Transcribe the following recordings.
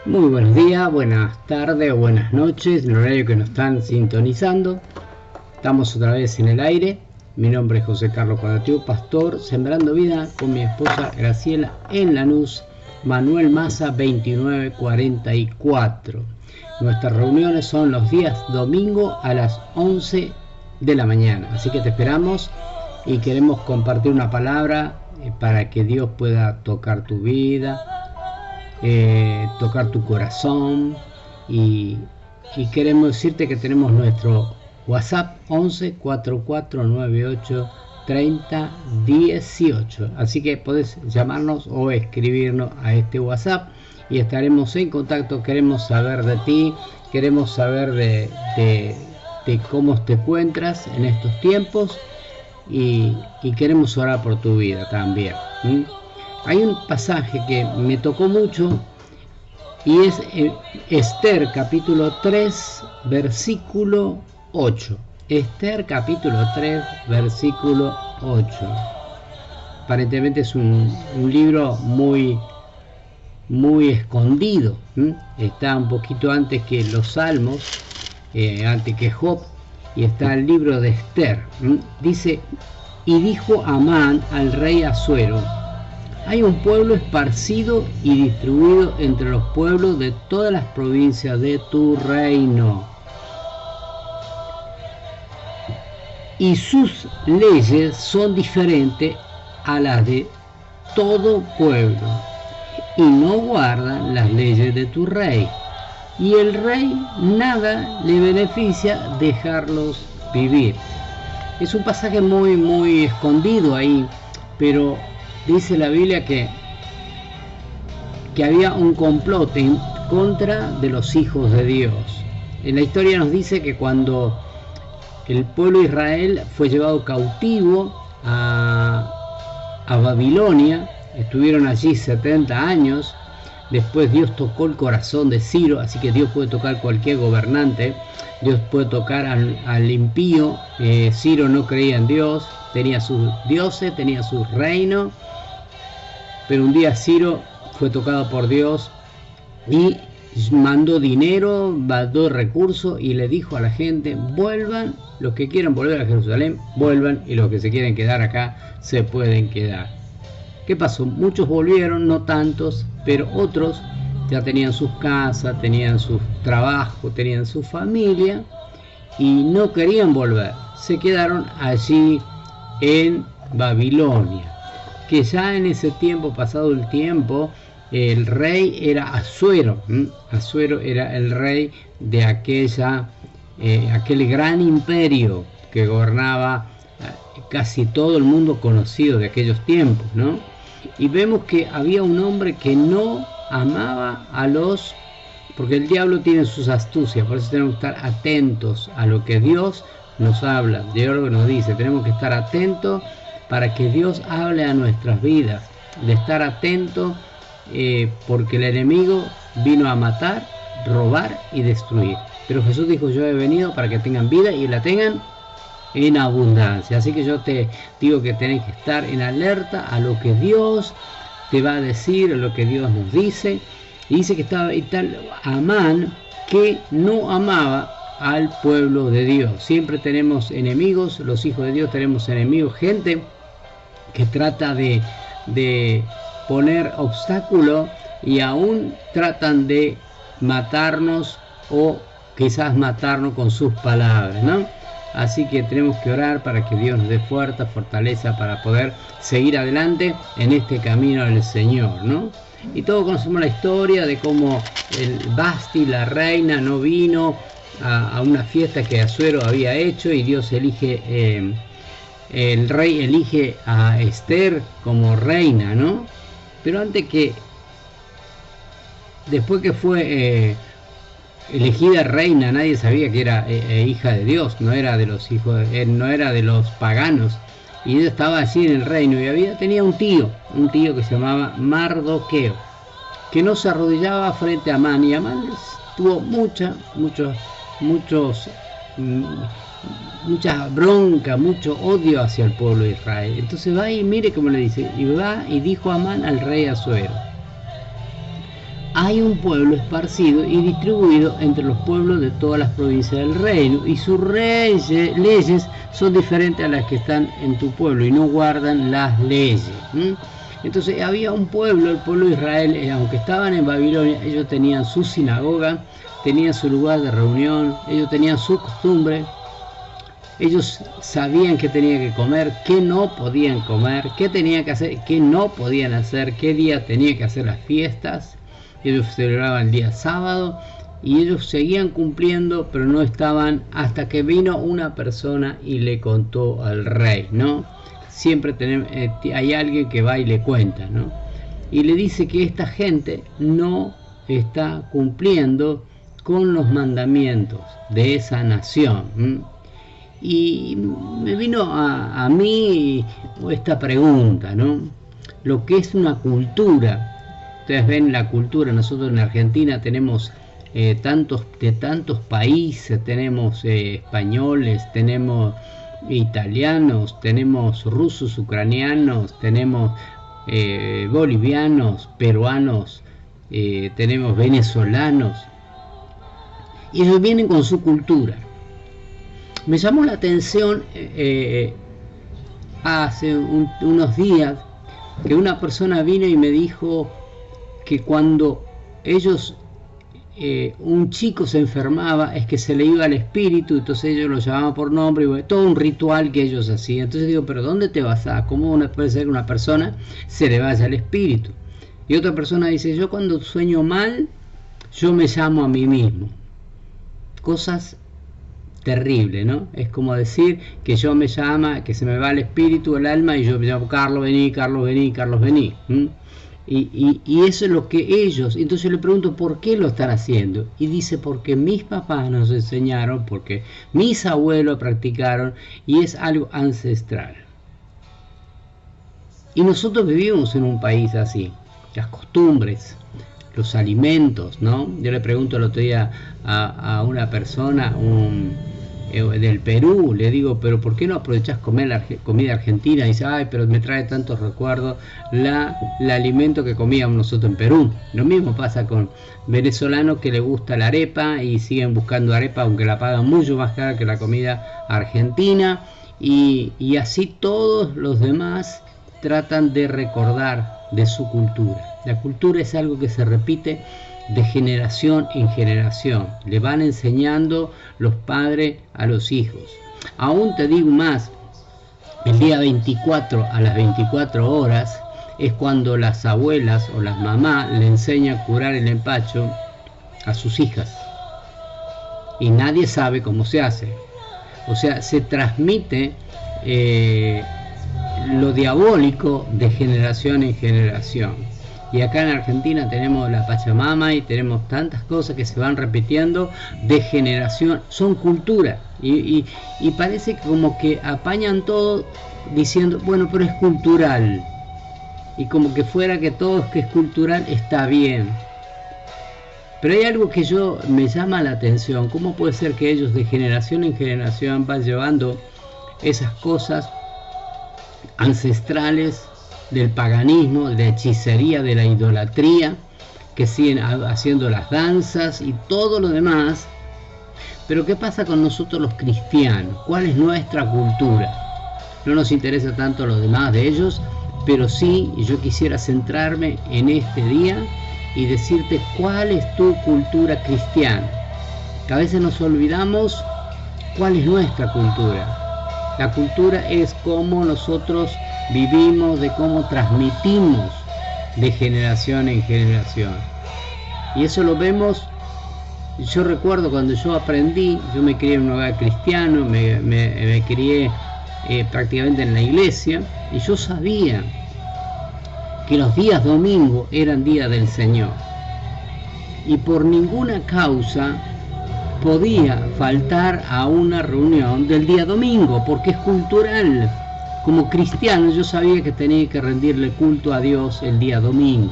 Muy buenos días, buenas tardes o buenas noches, en el horario que nos están sintonizando. Estamos otra vez en el aire. Mi nombre es José Carlos Cuadratiu, pastor, sembrando vida con mi esposa Graciela en Lanús, Manuel Maza 2944. Nuestras reuniones son los días domingo a las 11 de la mañana, así que te esperamos y queremos compartir una palabra para que Dios pueda tocar tu vida, tocar tu corazón y queremos decirte que tenemos nuestro WhatsApp 11 4498 30 18, así que podés llamarnos o escribirnos a este WhatsApp y estaremos en contacto. Queremos saber de ti, queremos saber de cómo te encuentras en estos tiempos y queremos orar por tu vida también. Hay un pasaje que me tocó mucho y es Esther capítulo 3 versículo 8. Esther capítulo 3 versículo 8. Aparentemente es un libro muy escondido. Está un poquito antes que los Salmos, antes que Job, y está el libro de Esther. Dice: y dijo Amán al rey Asuero: hay un pueblo esparcido y distribuido entre los pueblos de todas las provincias de tu reino, y sus leyes son diferentes a las de todo pueblo, y no guardan las leyes de tu rey, y el rey nada le beneficia dejarlos vivir. Es un pasaje muy escondido ahí, pero dice la Biblia que había un complot en contra de los hijos de Dios. En la historia nos dice que cuando el pueblo de Israel fue llevado cautivo a Babilonia, estuvieron allí 70 años. Después Dios tocó el corazón de Ciro, así que Dios puede tocar cualquier gobernante. Dios puede tocar al impío. Ciro no creía en Dios, tenía sus dioses, tenía su reino, pero un día Ciro fue tocado por Dios y mandó dinero, mandó recursos y le dijo a la gente: vuelvan, los que quieran volver a Jerusalén, vuelvan, y los que se quieren quedar acá, se pueden quedar. ¿Qué pasó? Muchos volvieron, no tantos, pero otros ya tenían sus casas, tenían sus trabajos, tenían su familia y no querían volver. Se quedaron allí en Babilonia, que ya en ese tiempo, pasado el tiempo, el rey era Asuero. Asuero era el rey de aquel gran imperio que gobernaba casi todo el mundo conocido de aquellos tiempos, ¿no? Y vemos que había un hombre que no amaba a los... porque el diablo tiene sus astucias, por eso tenemos que estar atentos a lo que Dios nos habla. Dios nos dice, tenemos que estar atentos para que Dios hable a nuestras vidas, de estar atentos, porque el enemigo vino a matar, robar y destruir. Pero Jesús dijo: yo he venido para que tengan vida y la tengan en abundancia. Así que yo te digo que tenés que estar en alerta a lo que Dios te va a decir, a lo que Dios nos dice. Y dice que estaba y tal Amán, que no amaba al pueblo de Dios. Siempre tenemos enemigos, los hijos de Dios tenemos enemigos, gente que trata de poner obstáculos y aún tratan de matarnos o quizás matarnos con sus palabras, ¿no? Así que tenemos que orar para que Dios nos dé fuerza, fortaleza para poder seguir adelante en este camino del Señor, ¿no? Y todos conocemos la historia de cómo el Basti, la reina, no vino a una fiesta que Asuero había hecho, y Dios elige, el rey elige a Esther como reina, ¿no? Pero después que fue elegida reina, nadie sabía que era hija de Dios, no era de los hijos, no era de los paganos, y ella estaba así en el reino, y tenía un tío que se llamaba Mardoqueo, que no se arrodillaba frente a Amán, y Amán tuvo mucha bronca, mucho odio hacia el pueblo de Israel. Entonces va y mire cómo le dice, y va y dijo Amán al rey Asuero: hay un pueblo esparcido y distribuido entre los pueblos de todas las provincias del reino, y sus leyes son diferentes a las que están en tu pueblo y no guardan las leyes. Entonces había un pueblo, el pueblo de Israel, aunque estaban en Babilonia, ellos tenían su sinagoga, tenían su lugar de reunión, ellos tenían su costumbre, ellos sabían qué tenían que comer, qué no podían comer, qué tenían que hacer, qué no podían hacer, qué día tenían que hacer las fiestas. Ellos celebraban el día sábado y ellos seguían cumpliendo, pero no estaban, hasta que vino una persona y le contó al rey, ¿no? Siempre hay alguien que va y le cuenta, ¿no? Y le dice que esta gente no está cumpliendo con los mandamientos de esa nación. Y me vino a mí esta pregunta, ¿no? Lo que es una cultura. Ustedes ven la cultura, nosotros en Argentina tenemos de tantos países, tenemos españoles, tenemos italianos, tenemos rusos, ucranianos, tenemos bolivianos, peruanos, tenemos venezolanos, y ellos vienen con su cultura. Me llamó la atención hace unos días que una persona vino y me dijo que cuando ellos, un chico se enfermaba, es que se le iba al espíritu, entonces ellos lo llamaban por nombre, y todo un ritual que ellos hacían. Entonces digo, pero ¿dónde te vas a? ¿Cómo puede ser que una persona se le vaya al espíritu? Y otra persona dice, yo cuando sueño mal, yo me llamo a mí mismo. Cosas terribles, ¿no? Es como decir que yo me llama, que se me va el espíritu, el alma, y yo me llamo Carlos, vení, Carlos, vení, Carlos, vení. Y eso es lo que ellos, entonces le pregunto por qué lo están haciendo, y dice porque mis papás nos enseñaron, porque mis abuelos practicaron, y es algo ancestral. Y nosotros vivimos en un país así, las costumbres, los alimentos, ¿no? Yo le pregunto el otro día a una persona del Perú, le digo, pero ¿por qué no aprovechás comer la comida argentina? Y dice, ay, pero me trae tantos recuerdos el alimento que comíamos nosotros en Perú. Lo mismo pasa con venezolanos que les gusta la arepa y siguen buscando arepa, aunque la pagan mucho más cara que la comida argentina, y así todos los demás tratan de recordar de su cultura. La cultura es algo que se repite de generación en generación, le van enseñando los padres a los hijos. Aún te digo más, el día 24 a las 24 horas es cuando las abuelas o las mamás le enseñan a curar el empacho a sus hijas, y nadie sabe cómo se hace. O sea, se transmite lo diabólico de generación en generación. Y acá en Argentina tenemos la Pachamama y tenemos tantas cosas que se van repitiendo de generación, son cultura, y parece que como que apañan todo diciendo, bueno, pero es cultural, y como que fuera que todo que es cultural está bien. Pero hay algo que me llama la atención, ¿cómo puede ser que ellos de generación en generación van llevando esas cosas ancestrales del paganismo, de la hechicería, de la idolatría, que siguen haciendo las danzas y todo lo demás? Pero ¿qué pasa con nosotros los cristianos? ¿Cuál es nuestra cultura? No nos interesa tanto lo demás de ellos, pero sí, yo quisiera centrarme en este día y decirte cuál es tu cultura cristiana. Que a veces nos olvidamos cuál es nuestra cultura. La cultura es cómo nosotros vivimos, de cómo transmitimos de generación en generación. Y eso lo vemos. Yo recuerdo cuando yo aprendí, yo me crié en un hogar cristiano, me crié prácticamente en la iglesia, y yo sabía que los días domingos eran día del Señor, y por ninguna causa podía faltar a una reunión del día domingo, porque es cultural. Como cristiano yo sabía que tenía que rendirle culto a Dios el día domingo.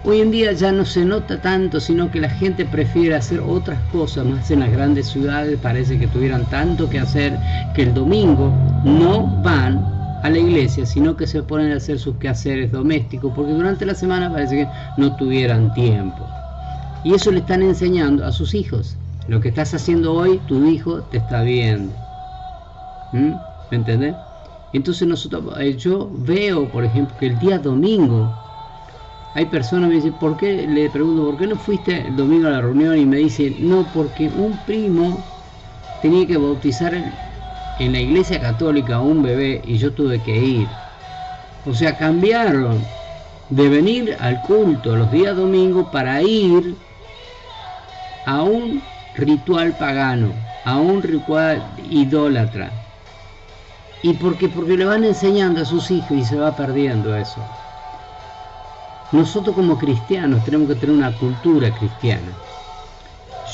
Hoy en día ya no se nota tanto, sino que la gente prefiere hacer otras cosas, más en las grandes ciudades parece que tuvieran tanto que hacer, que el domingo no van a la iglesia, sino que se ponen a hacer sus quehaceres domésticos, porque durante la semana parece que no tuvieran tiempo. Y eso le están enseñando a sus hijos. Lo que estás haciendo hoy, tu hijo te está viendo. ¿Me entendés? Entonces yo veo, por ejemplo, que el día domingo hay personas que me dicen, ¿por qué? Le pregunto, ¿por qué no fuiste el domingo a la reunión? Y me dicen, no, porque un primo tenía que bautizar en la iglesia católica a un bebé y yo tuve que ir. O sea, cambiaron de venir al culto los días domingos para ir a un ritual pagano, a un ritual idólatra. ¿Y por qué? Porque le van enseñando a sus hijos y se va perdiendo eso. Nosotros como cristianos tenemos que tener una cultura cristiana.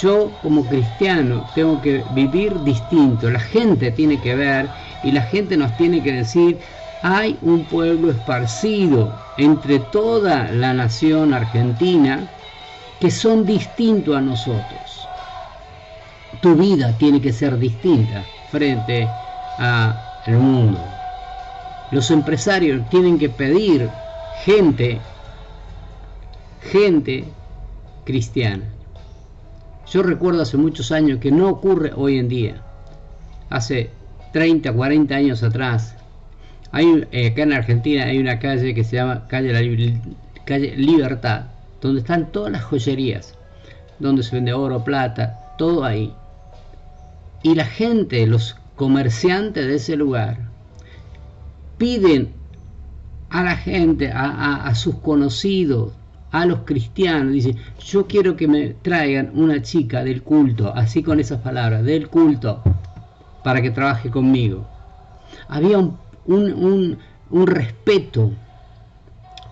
Yo como cristiano tengo que vivir distinto. La gente tiene que ver y la gente nos tiene que decir, hay un pueblo esparcido entre toda la nación argentina que son distintos a nosotros. Tu vida tiene que ser distinta frente al mundo. Los empresarios tienen que pedir gente cristiana. Yo recuerdo hace muchos años que no ocurre hoy en día. Hace 30, 40 años atrás, acá en Argentina hay una calle que se llama calle Libertad, donde están todas las joyerías, donde se vende oro, plata, todo ahí. Y la gente, los comerciantes de ese lugar, piden a la gente, a sus conocidos, a los cristianos, dicen, yo quiero que me traigan una chica del culto, así con esas palabras, del culto, para que trabaje conmigo. Había un respeto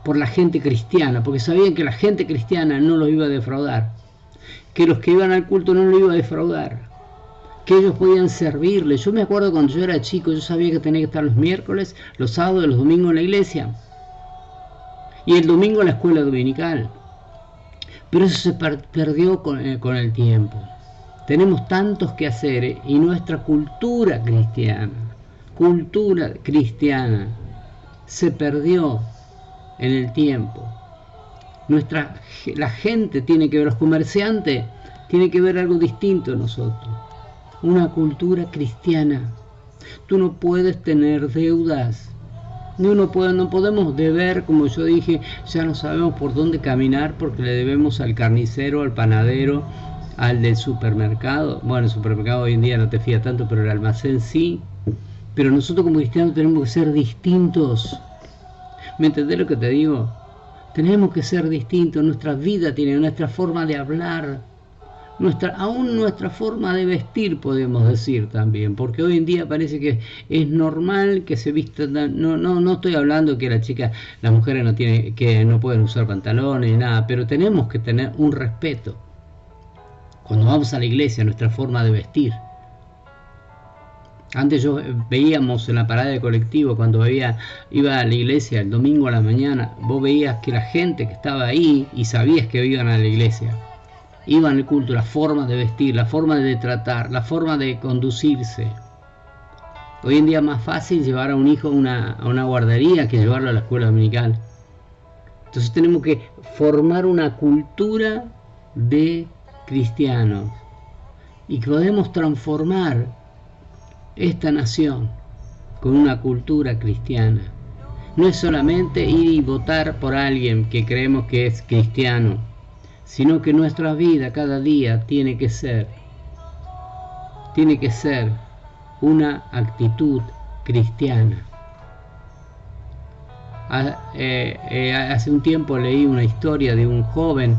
por la gente cristiana, porque sabían que la gente cristiana no los iba a defraudar, que los que iban al culto no los iba a defraudar, que ellos podían servirle. Yo me acuerdo cuando yo era chico, yo sabía que tenía que estar los miércoles, los sábados y los domingos en la iglesia, y el domingo en la escuela dominical. Pero eso se perdió con el tiempo. Tenemos tantos que hacer y nuestra cultura cristiana se perdió en el tiempo. La gente tiene que ver, los comerciantes tienen que ver algo distinto de nosotros. Una cultura cristiana. Tú no puedes tener deudas. No podemos deber, como yo dije, ya no sabemos por dónde caminar porque le debemos al carnicero, al panadero, al del supermercado. Bueno, el supermercado hoy en día no te fía tanto, pero el almacén sí. Pero nosotros como cristianos tenemos que ser distintos. ¿Me entendés lo que te digo? Tenemos que ser distintos. Nuestra vida tiene nuestra forma de hablar, aún nuestra forma de vestir, podemos decir también, porque hoy en día parece que es normal que se vista. No estoy hablando que las mujeres no pueden usar pantalones ni nada, pero tenemos que tener un respeto cuando vamos a la iglesia, nuestra forma de vestir. Antes veíamos en la parada de colectivo, cuando iba a la iglesia el domingo a la mañana, vos veías que la gente que estaba ahí, y sabías que iban a la iglesia, iban al culto, la forma de vestir, la forma de tratar, la forma de conducirse. Hoy en día es más fácil llevar a un hijo a una guardería que llevarlo a la escuela dominical. Entonces tenemos que formar una cultura de cristianos y que podemos transformar esta nación con una cultura cristiana. No es solamente ir y votar por alguien que creemos que es cristiano, sino que nuestra vida cada día tiene que ser una actitud cristiana. Hace un tiempo leí una historia de un joven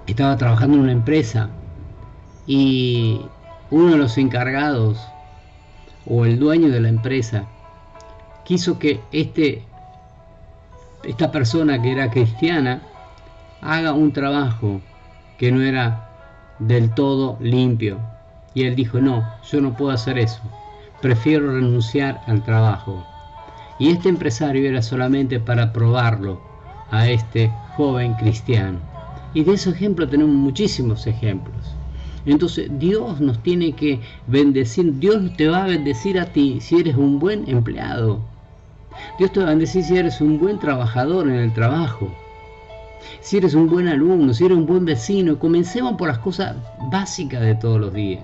que estaba trabajando en una empresa y uno de los encargados o el dueño de la empresa quiso que esta persona que era cristiana haga un trabajo que no era del todo limpio, y él dijo, no, yo no puedo hacer eso, prefiero renunciar al trabajo. Y este empresario era solamente para probarlo a este joven cristiano. Y de esos ejemplos tenemos muchísimos ejemplos. Entonces Dios nos tiene que bendecir. Dios te va a bendecir a ti si eres un buen empleado. Dios te va a bendecir si eres un buen trabajador en el trabajo, si eres un buen alumno, si eres un buen vecino. Comencemos por las cosas básicas de todos los días,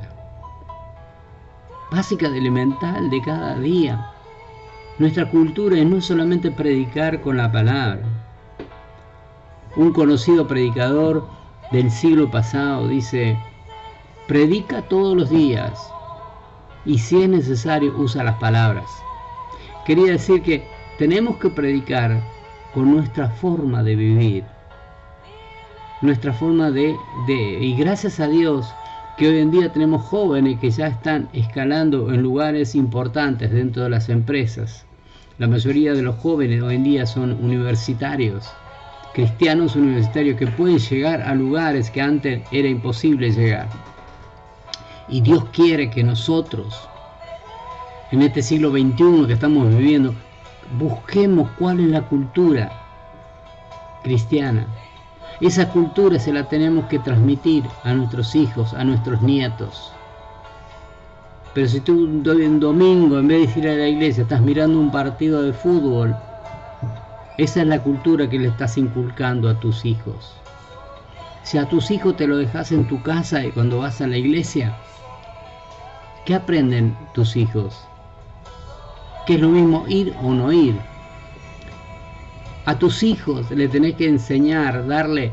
básicas de elemental de cada día. Nuestra cultura es no solamente predicar con la palabra. Un conocido predicador del siglo pasado dice: predica todos los días y si es necesario usa las palabras. Quería decir que tenemos que predicar con nuestra forma de vivir, nuestra forma y gracias a Dios que hoy en día tenemos jóvenes que ya están escalando en lugares importantes dentro de las empresas. La mayoría de los jóvenes hoy en día son universitarios, cristianos universitarios que pueden llegar a lugares que antes era imposible llegar. Y Dios quiere que nosotros, en este siglo XXI que estamos viviendo, busquemos cuál es la cultura cristiana. Esa cultura se la tenemos que transmitir a nuestros hijos, a nuestros nietos. Pero si tú un domingo, en vez de ir a la iglesia, estás mirando un partido de fútbol, esa es la cultura que le estás inculcando a tus hijos. Si a tus hijos te lo dejas en tu casa y cuando vas a la iglesia, ¿qué aprenden tus hijos? Que es lo mismo ir o no ir. A tus hijos le tenés que enseñar, darle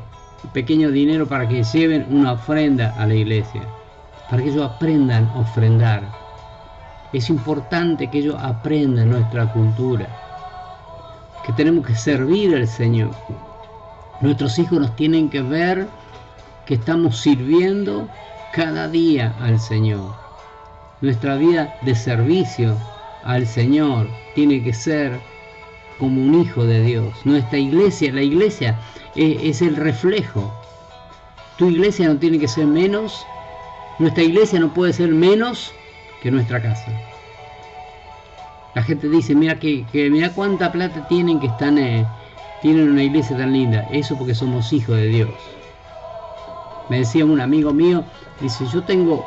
pequeño dinero para que lleven una ofrenda a la iglesia, para que ellos aprendan a ofrendar. Es importante que ellos aprendan nuestra cultura, que tenemos que servir al Señor. Nuestros hijos nos tienen que ver que estamos sirviendo cada día al Señor. Nuestra vida de servicio al Señor tiene que ser como un hijo de Dios. Nuestra iglesia, la iglesia es el reflejo. Tu iglesia no tiene que ser menos, nuestra iglesia no puede ser menos que nuestra casa. La gente dice, mira mira cuánta plata tienen que tienen una iglesia tan linda. Eso porque somos hijos de Dios. Me decía un amigo mío, dice, yo tengo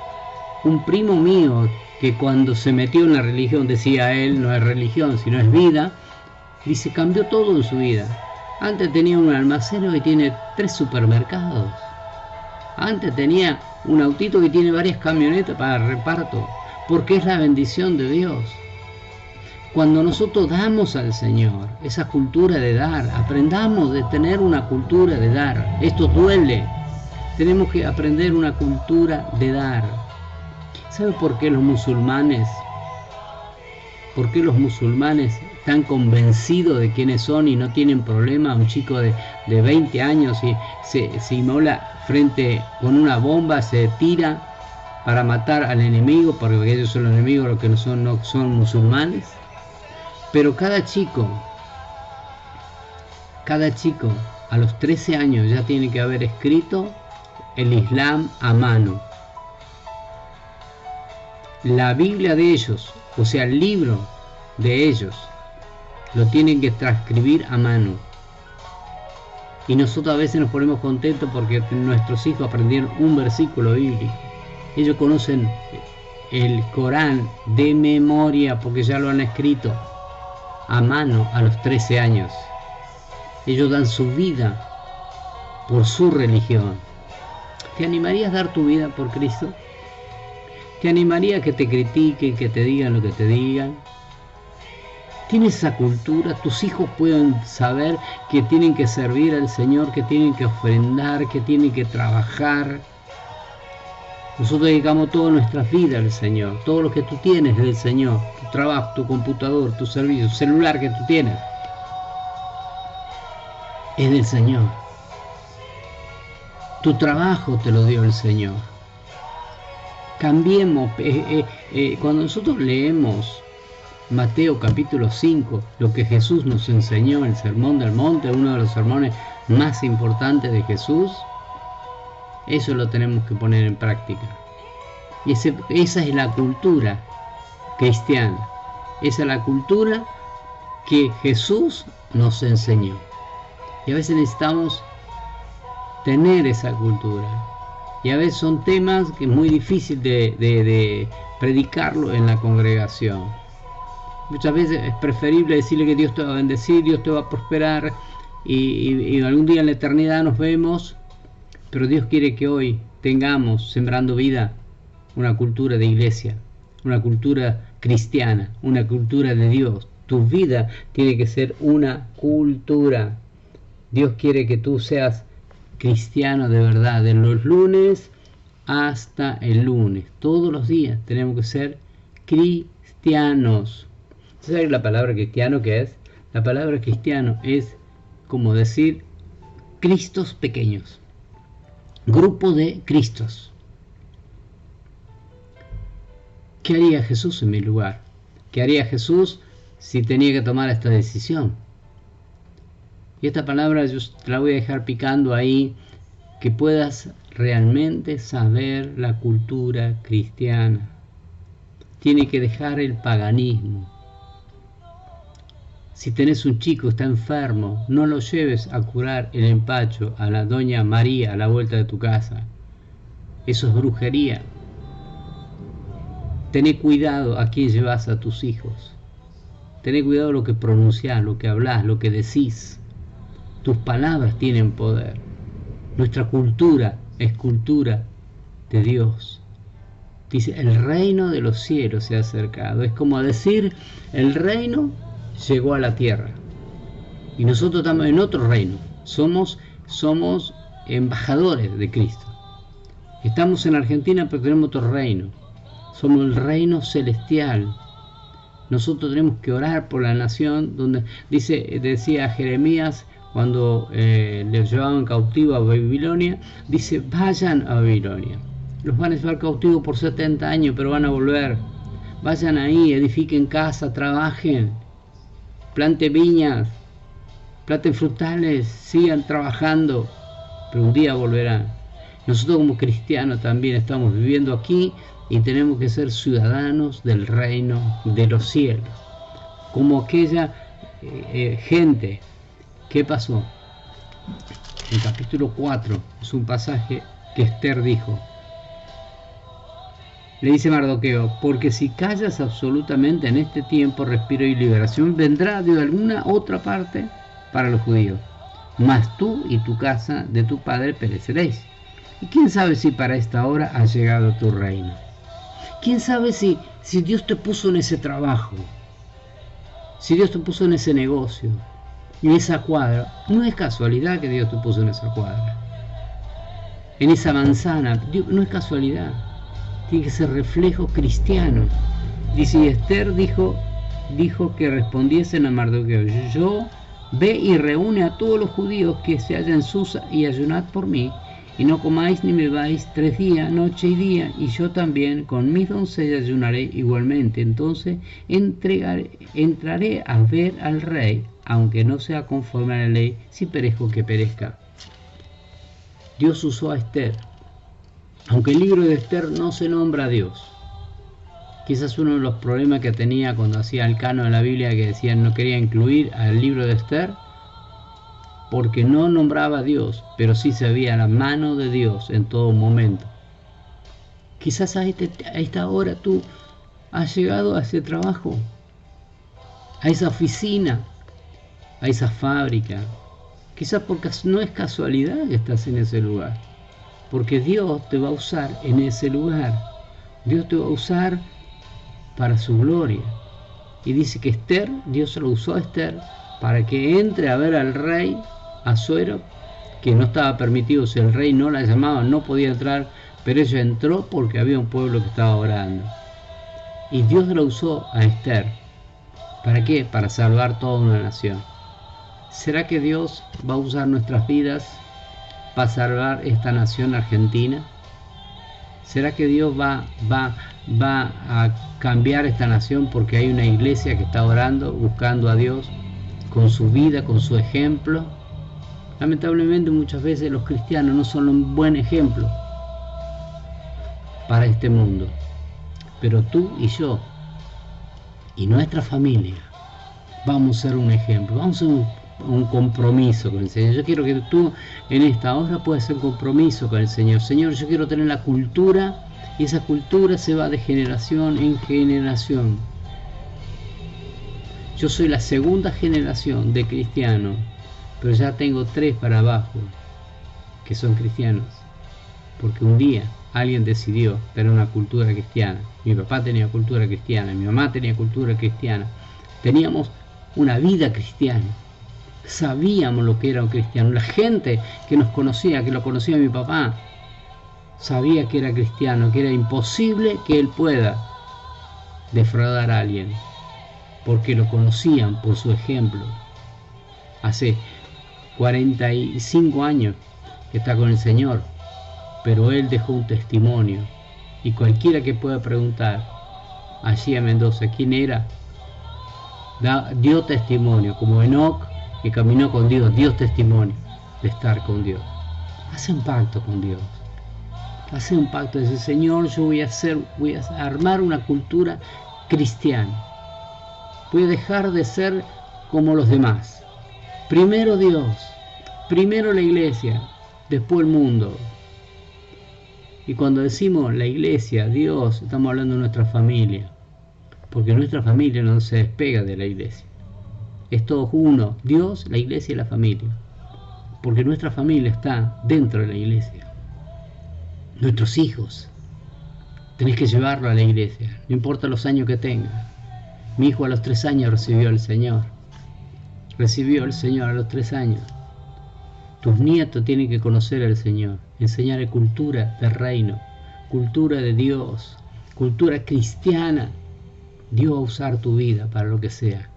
un primo mío que cuando se metió en la religión, decía él, no es religión, sino es vida, dice, cambió todo en su vida. Antes tenía un almacén que tiene 3 supermercados. Antes tenía un autito que tiene varias camionetas para reparto, porque es la bendición de Dios. Cuando nosotros damos al Señor, esa cultura de dar, aprendamos de tener una cultura de dar. Esto duele. Tenemos que aprender una cultura de dar. ¿Sabe por qué los musulmanes? ¿Por qué los musulmanes están convencidos de quiénes son y no tienen problema? Un chico de 20 años y se inmola con una bomba, se tira para matar al enemigo, porque ellos son los enemigos, los que no son musulmanes. Pero cada chico a los 13 años ya tiene que haber escrito el Islam a mano. La Biblia de ellos, o sea, el libro de ellos, lo tienen que transcribir a mano. Y nosotros a veces nos ponemos contentos porque nuestros hijos aprendieron un versículo bíblico. Ellos conocen el Corán de memoria porque ya lo han escrito a mano a los 13 años. Ellos dan su vida por su religión. ¿Te animarías a dar tu vida por Cristo? ¿Te animaría a que te critiquen, que te digan lo que te digan? ¿Tienes esa cultura? Tus hijos pueden saber que tienen que servir al Señor, que tienen que ofrendar, que tienen que trabajar. Nosotros dedicamos toda nuestra vida al Señor. Todo lo que tú tienes es del Señor. Tu trabajo, tu computador, tu servicio, tu celular que tú tienes es del Señor. Tu trabajo te lo dio el Señor. Cambiemos. Cuando nosotros leemos Mateo capítulo 5, lo que Jesús nos enseñó, el Sermón del Monte, uno de los sermones más importantes de Jesús, eso lo tenemos que poner en práctica. Y esa es la cultura cristiana. Esa es la cultura que Jesús nos enseñó. Y a veces necesitamos tener esa cultura. Y Y a veces son temas que es muy difícil de predicarlo en la congregación. Muchas veces es preferible decirle que Dios te va a bendecir, Dios te va a prosperar, y algún día en la eternidad nos vemos, pero Dios quiere que hoy tengamos, Sembrando Vida, una cultura de iglesia, una cultura cristiana, una cultura de Dios. Tu vida tiene que ser una cultura. Dios quiere que tú seas cristiano de verdad, de los lunes hasta el lunes. Todos los días tenemos que ser cristianos. ¿Sabes la palabra cristiano qué es? La palabra cristiano es como decir Cristos pequeños, grupo de Cristos. ¿Qué haría Jesús en mi lugar? ¿Qué haría Jesús si tenía que tomar esta decisión? Y esta palabra yo te la voy a dejar picando ahí, que puedas realmente saber la cultura cristiana. Tiene que dejar el paganismo. Si tenés un chico que está enfermo, no lo lleves a curar el empacho a la doña María a la vuelta de tu casa. Eso es brujería. Tené cuidado a quién llevas a tus hijos. Tené cuidado lo que pronunciás, lo que hablás, lo que decís. Tus palabras tienen poder. Nuestra cultura es cultura de Dios. Dice, el reino de los cielos se ha acercado. Es como decir, el reino llegó a la tierra. Y nosotros estamos en otro reino. Somos embajadores de Cristo. Estamos en Argentina, pero tenemos otro reino. Somos el reino celestial. Nosotros tenemos que orar por la nación, donde decía Jeremías, cuando le llevaban cautivo a Babilonia, dice, vayan a Babilonia. Los van a llevar cautivos por 70 años, pero van a volver. Vayan ahí, edifiquen casa, trabajen, planten viñas, planten frutales, sigan trabajando, pero un día volverán. Nosotros como cristianos también estamos viviendo aquí y tenemos que ser ciudadanos del reino de los cielos. Como aquella gente. ¿Qué pasó? En capítulo 4 es un pasaje que Esther dijo. Le dice Mardoqueo, porque si callas absolutamente en este tiempo, respiro y liberación vendrá de alguna otra parte para los judíos. Mas tú y tu casa de tu padre pereceréis. Y quién sabe si para esta hora ha llegado tu reino. ¿Quién sabe si Dios te puso en ese trabajo? Si Dios te puso en ese negocio, en esa cuadra. No es casualidad que Dios te puso en esa cuadra. En esa manzana. No es casualidad. Tiene que ser reflejo cristiano. Dice, Esther dijo que respondiesen a Mardoqueo, yo ve y reúne a todos los judíos que se hallan en Susa y ayunad por mí, y no comáis ni bebáis 3 días, noche y día, y yo también con mis doncellas ayunaré igualmente. Entonces entraré a ver al rey, aunque no sea conforme a la ley, si perezco que perezca. Dios usó a Esther. Aunque el libro de Esther no se nombra a Dios. Quizás uno de los problemas que tenía cuando hacía el canon de la Biblia, que decían no quería incluir al libro de Esther, porque no nombraba a Dios, pero sí se veía la mano de Dios en todo momento. Quizás a esta hora tú has llegado a ese trabajo, a esa oficina, a esa fábrica. Quizás porque no es casualidad que estás en ese lugar, porque Dios te va a usar en ese lugar. Dios te va a usar para su gloria. Y dice que Esther, Dios se lo usó a Esther para que entre a ver al rey Asuero, que no estaba permitido, si el rey no la llamaba no podía entrar, pero ella entró porque había un pueblo que estaba orando. Y Dios lo usó a Esther. ¿Para qué? Para salvar toda una nación. ¿Será que Dios va a usar nuestras vidas para salvar esta nación argentina? ¿Será que Dios va a cambiar esta nación porque hay una iglesia que está orando, buscando a Dios con su vida, con su ejemplo? Lamentablemente muchas veces los cristianos no son un buen ejemplo para este mundo, pero tú y yo y nuestra familia vamos a ser un ejemplo, vamos a ser un compromiso con el Señor. Yo quiero que tú en esta hora puedas hacer un compromiso con el Señor. Señor, yo quiero tener la cultura, y esa cultura se va de generación en generación. Yo soy la segunda generación de cristianos, pero ya tengo 3 para abajo que son cristianos, porque un día alguien decidió tener una cultura cristiana. Mi papá tenía cultura cristiana, mi mamá tenía cultura cristiana. Teníamos una vida cristiana. Sabíamos lo que era un cristiano. La gente que nos conocía, que lo conocía mi papá, sabía que era cristiano, que era imposible que él pueda defraudar a alguien, porque lo conocían por su ejemplo. Hace 45 años que está con el Señor, pero él dejó un testimonio, y cualquiera que pueda preguntar allí a Mendoza quién era, dio testimonio, como Enoc, que caminó con Dios, dio testimonio de estar con Dios. Hace un pacto con Dios, hace un pacto, dice: Señor, yo voy a armar una cultura cristiana, voy a dejar de ser como los demás. Primero Dios, primero la iglesia, después el mundo. Y cuando decimos la iglesia, Dios, estamos hablando de nuestra familia, porque nuestra familia no se despega de la iglesia. Es todo uno, Dios, la iglesia y la familia, porque nuestra familia está dentro de la iglesia. Nuestros hijos, tenés que llevarlo a la iglesia, no importa los años que tenga. Mi hijo a los 3 años recibió al Señor. Recibió al Señor a los 3 años. Tus nietos tienen que conocer al Señor, enseñarle cultura de reino, cultura de Dios, cultura cristiana. Dios va a usar tu vida para lo que sea.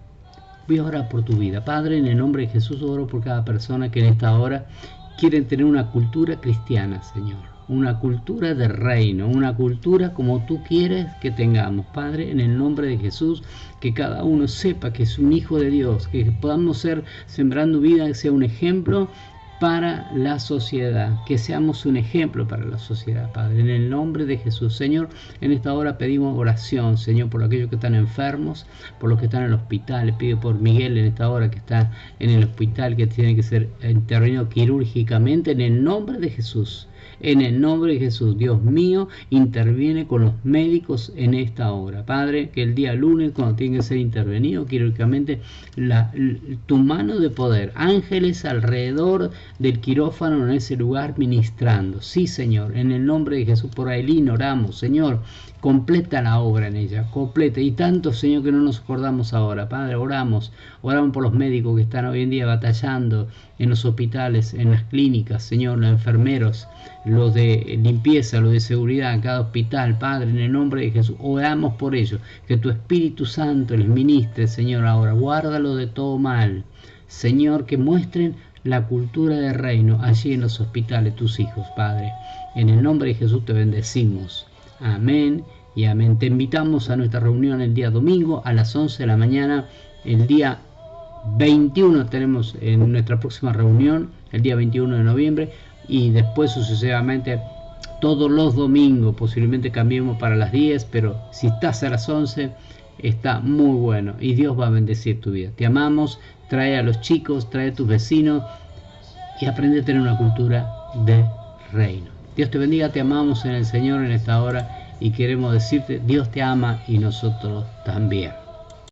Voy a orar por tu vida. Padre, en el nombre de Jesús oro por cada persona que en esta hora quieren tener una cultura cristiana, Señor. Una cultura de reino, una cultura como tú quieres que tengamos. Padre, en el nombre de Jesús, que cada uno sepa que es un hijo de Dios, que podamos ser sembrando vida, que sea un ejemplo para la sociedad, que seamos un ejemplo para la sociedad, Padre, en el nombre de Jesús. Señor, en esta hora pedimos oración, Señor, por aquellos que están enfermos, por los que están en el hospital. Le pido por Miguel en esta hora que está en el hospital, que tiene que ser intervenido quirúrgicamente, en el nombre de Jesús. En el nombre de Jesús, Dios mío, interviene con los médicos en esta hora. Padre, que el día lunes, cuando tiene que ser intervenido quirúrgicamente, tu mano de poder, ángeles alrededor del quirófano en ese lugar ministrando. Sí, Señor, en el nombre de Jesús. Por Aileen oramos, Señor, completa la obra en ella, completa. Y tanto, Señor, que no nos acordamos ahora. Padre, oramos por los médicos que están hoy en día batallando en los hospitales, en las clínicas, Señor, los enfermeros, los de limpieza, los de seguridad en cada hospital. Padre, en el nombre de Jesús, oramos por ellos, que tu Espíritu Santo les ministre, Señor, ahora. Guárdalo de todo mal, Señor, que muestren la cultura del reino allí en los hospitales, tus hijos, Padre. En el nombre de Jesús te bendecimos. Amén y amén. Te invitamos a nuestra reunión el día domingo a las 11 de la mañana. El día 21 tenemos en nuestra próxima reunión, el día 21 de noviembre, y después sucesivamente todos los domingos. Posiblemente cambiemos para las 10, pero si estás a las 11 está muy bueno y Dios va a bendecir tu vida. Te amamos. Trae a los chicos, trae a tus vecinos y aprende a tener una cultura de reino. Dios te bendiga, te amamos en el Señor en esta hora y queremos decirte: Dios te ama y nosotros también.